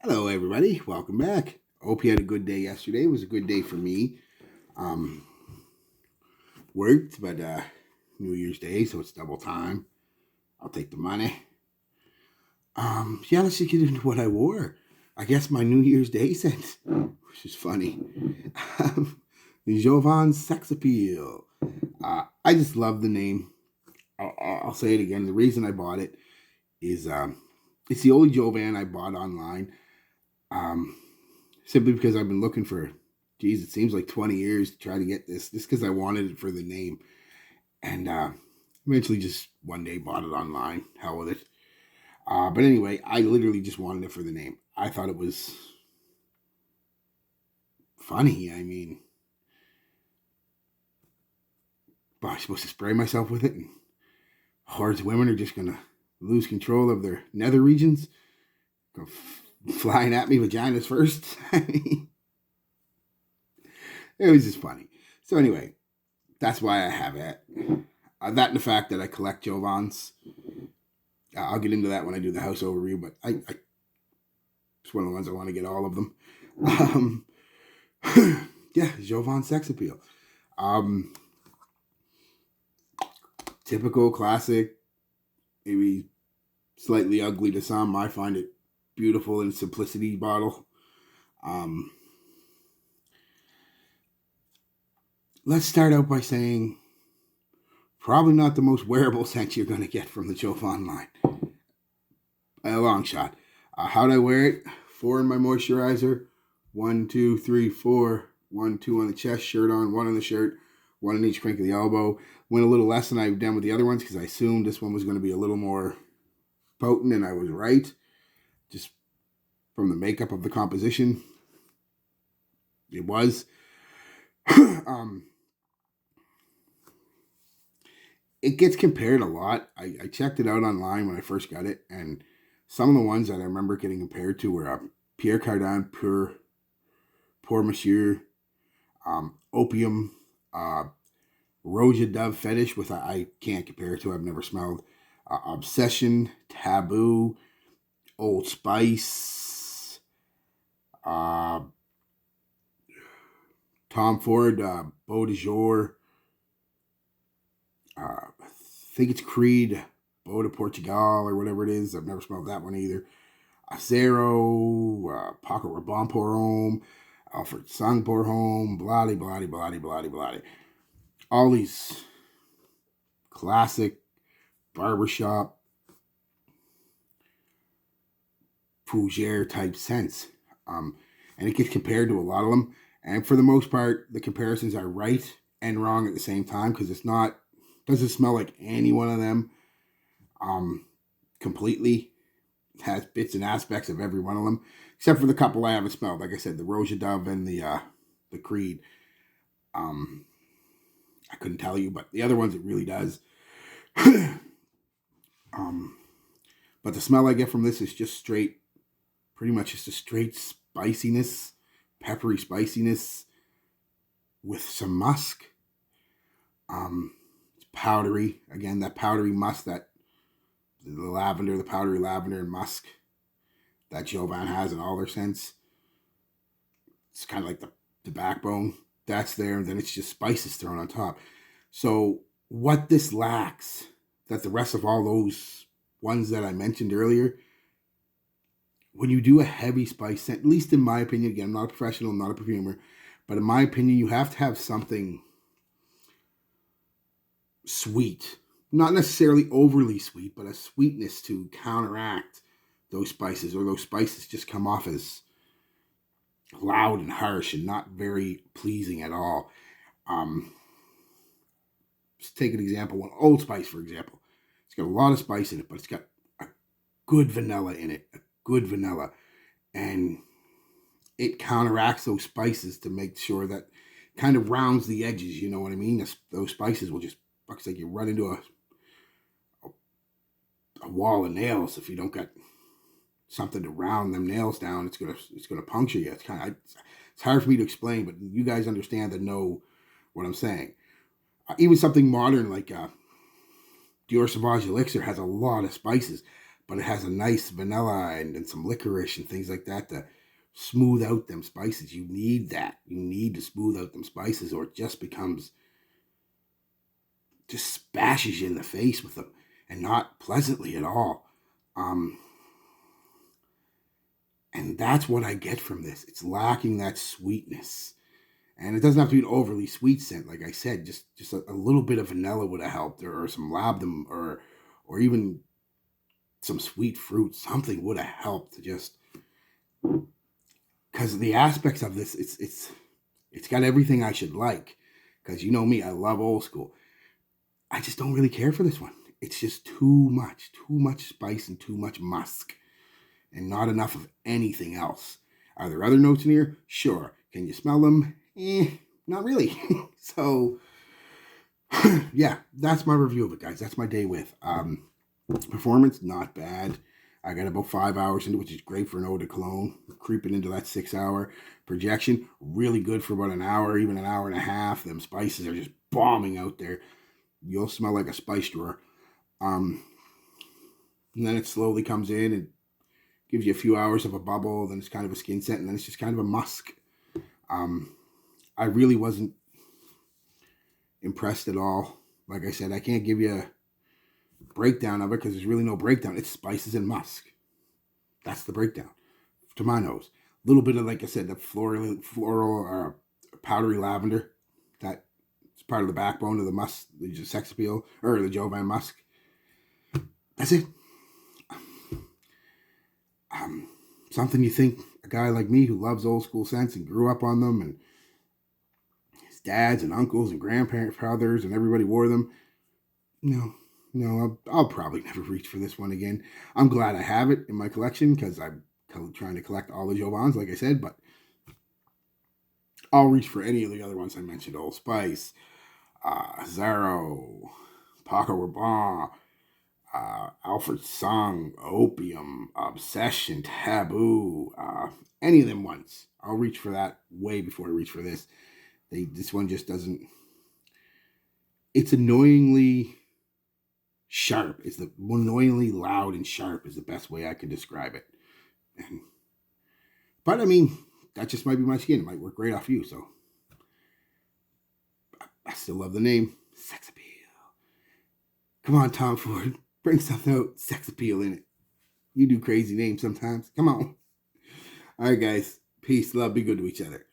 Hello, everybody. Welcome back. Hope you had a good day yesterday. It was a good day for me. Um, Worked, but New Year's Day, so it's double time. I'll take the money. Yeah, let's just get into what I wore. I guess my New Year's Day scent, which is funny. The Jovan Sex Appeal. I just love the name. I'll say it again. The reason I bought it is it's the only Jovan I bought online. Um, Simply because I've been looking for, geez, it seems like 20 years to try to get this, just because I wanted it for the name. And eventually just one day bought it online. Hell with it. But anyway, I literally just wanted it for the name. I thought it was funny. I mean, but I'm supposed to spray myself with it, and hordes of women are just going to lose control of their nether regions, go flying at me vaginas first. I mean, it was just funny. So anyway, that's why I have it. That and the fact that I collect Jovans. I'll get into that when I do the house overview, but it's one of the ones I want to get all of them. Yeah, Jovan Sex Appeal. Typical, classic, maybe slightly ugly to some. I find it beautiful in simplicity bottle. Let's start out by saying probably not the most wearable scent you're going to get from the Jovan line. By a long shot. How'd I wear it? 4 in my moisturizer. 1, 2, 3, 4. 1, 2 on the chest, shirt on, 1 on the shirt, 1 in each crank of the elbow. Went a little less than I've done with the other ones because I assumed this one was going to be a little more potent, and I was right. Just from the makeup of the composition, it was. It gets compared a lot. I checked it out online when I first got it, and some of the ones that I remember getting compared to were Pierre Cardin, Pour Monsieur, Opium, Roja Dove Fetish, with I can't compare it to. I've never smelled. Obsession, Taboo, Old Spice, Tom Ford, Beau de Jour. I think it's Creed, Beau de Portugal, or whatever it is. I've never smelled that one either. Acero, Pocket Rabanne Pour Homme, Alfred Sang Pour Homme, bloody, bloody, bloody, bloody, bloody. All these classic barbershop fougere type scents. And it gets compared to a lot of them. And for the most part, the comparisons are right and wrong at the same time, because doesn't smell like any one of them completely. It has bits and aspects of every one of them, except for the couple I haven't smelled. Like I said, the Roja Dove and the Creed. I couldn't tell you, but the other ones it really does. But the smell I get from this is just pretty much just a straight spiciness, peppery spiciness with some musk. It's powdery. Again, that powdery musk, that the powdery lavender and musk that Jovan has in all their scents. It's kind of like the backbone that's there, and then it's just spices thrown on top. So what this lacks, that the rest of all those ones that I mentioned earlier, when you do a heavy spice scent, at least in my opinion, again, I'm not a professional, I'm not a perfumer, but in my opinion, you have to have something sweet. Not necessarily overly sweet, but a sweetness to counteract those spices, or those spices just come off as loud and harsh and not very pleasing at all. Just take an example, one Old Spice, for example. It's got a lot of spice in it, but it's got a good vanilla in it, a good vanilla. And it counteracts those spices to make sure that kind of rounds the edges, you know what I mean? Those spices will just, looks like you run into a wall of nails. If you don't got something to round them nails down, it's gonna puncture you. It's hard for me to explain, but you guys understand and know what I'm saying. Even something modern like Dior Sauvage Elixir has a lot of spices, but it has a nice vanilla and some licorice and things like that to smooth out them spices. You need that. You need to smooth out them spices, or it just becomes, just bashes you in the face with them, and not pleasantly at all. Um, and that's what I get from this. It's lacking that sweetness. And it doesn't have to be an overly sweet scent, like I said. Just a little bit of vanilla would have helped, or some labdanum, or even some sweet fruit. Something would have helped to just, because the aspects of this, it's got everything I should like. Because you know me, I love old school. I just don't really care for this one. It's just too much spice and too much musk, and not enough of anything else. Are there other notes in here? Sure. Can you smell them? Not really. So, yeah, that's my review of it, guys. That's my day with. Performance, not bad. I got about 5 hours into it, which is great for an eau de cologne. Creeping into that 6 hour projection, really good for about an hour, even an hour and a half. Them spices are just bombing out there. You'll smell like a spice drawer. And then it slowly comes in and gives you a few hours of a bubble. Then it's kind of a skin scent, and then it's just kind of a musk. I really wasn't impressed at all. Like I said, I can't give you a breakdown of it because there's really no breakdown. It's spices and musk. That's the breakdown to my nose. A little bit of, like I said, the floral or powdery lavender. That's part of the backbone of the sex appeal, or the Jovan Musk. That's it. Something you think a guy like me who loves old school scents and grew up on them, and his dads and uncles and grandparents, brothers, and everybody wore them. No, I'll probably never reach for this one again. I'm glad I have it in my collection because I'm trying to collect all the Jovans, like I said, but I'll reach for any of the other ones I mentioned. Old Spice, Zaro, Paco Rabanne, Alfred Song, Opium, Obsession, Taboo, any of them ones. I'll reach for that way before I reach for this. This one just doesn't. It's annoyingly sharp. It's the annoyingly loud and sharp is the best way I could describe it. But I mean, that just might be my skin. It might work great off you. So I still love the name, Sex Appeal. Come on, Tom Ford, bring something out, Sex Appeal in it. You do crazy names sometimes. Come on. All right, guys. Peace, love, be good to each other.